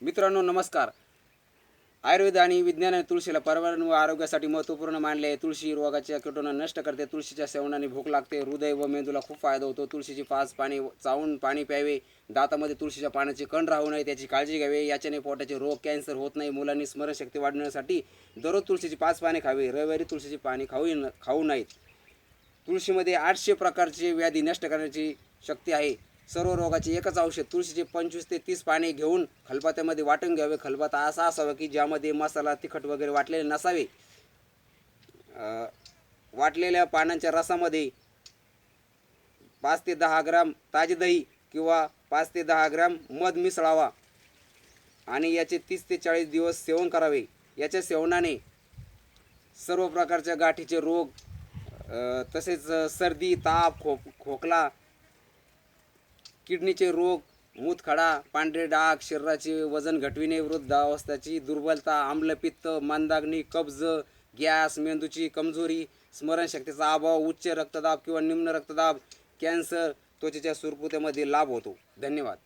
मित्रांनो नमस्कार. आयुर्वेद आणि विज्ञानाने तुळशीला पर्यावरण व आरोग्यासाठी महत्त्वपूर्ण मानले आहे. तुळशी रोगाच्या कीटाणूंना नष्ट करते. तुळशीच्या सेवनाने भूक लागते. हृदय व मेंदूला खूप फायदा होतो. तुळशीची 5 पाने चावून पाणी प्यावे. दातामध्ये तुळशीच्या पानाचे कण राहू नये त्याची काळजी घ्यावी. याच्याने पोटाचे रोग कॅन्सर होत नाही. मुलांनी स्मरणशक्ती वाढवण्यासाठी दररोज तुळशीची 5 पाने खावी. रविवारी तुळशीची पाने खाऊ नाहीत. तुळशीमध्ये 800 प्रकारचे व्याधी नष्ट करण्याची शक्ती आहे. सर्व रोगाची एकच औषध. तुळशीचे 25 ते 30 पाने घेऊन खलबत्त्यामध्ये वाटून घ्यावे. खलबत्ता असा असावा की ज्यामध्ये मसाला तिखट वगैरे वाटलेले नसावे. वाटलेल्या पानांच्या रसामध्ये 5 ते 10 ग्राम ताजे दही किंवा 5 ते 10 ग्राम मध मिसळावा आणि याचे 30 ते 40 दिवस सेवन करावे. याच्या सेवनाने सर्व प्रकारच्या गाठीचे रोग तसेच सर्दी, ताप, खोकला, किडनीचे रोग, मूतखडा, पांढरे डाग, शरीराचे वजन घटविणे, वृद्धावस्थेची दुर्बलता, आम्लपित्त, मंदाग्नी, कब्ज, गॅस, मेंदूची कमजोरी, स्मरणशक्तीचा अभाव, उच्च रक्तदाब किंवा निम्न रक्तदाब, कॅन्सर, त्वचेच्या सुरकुत्यामध्ये लाभ होतो. धन्यवाद.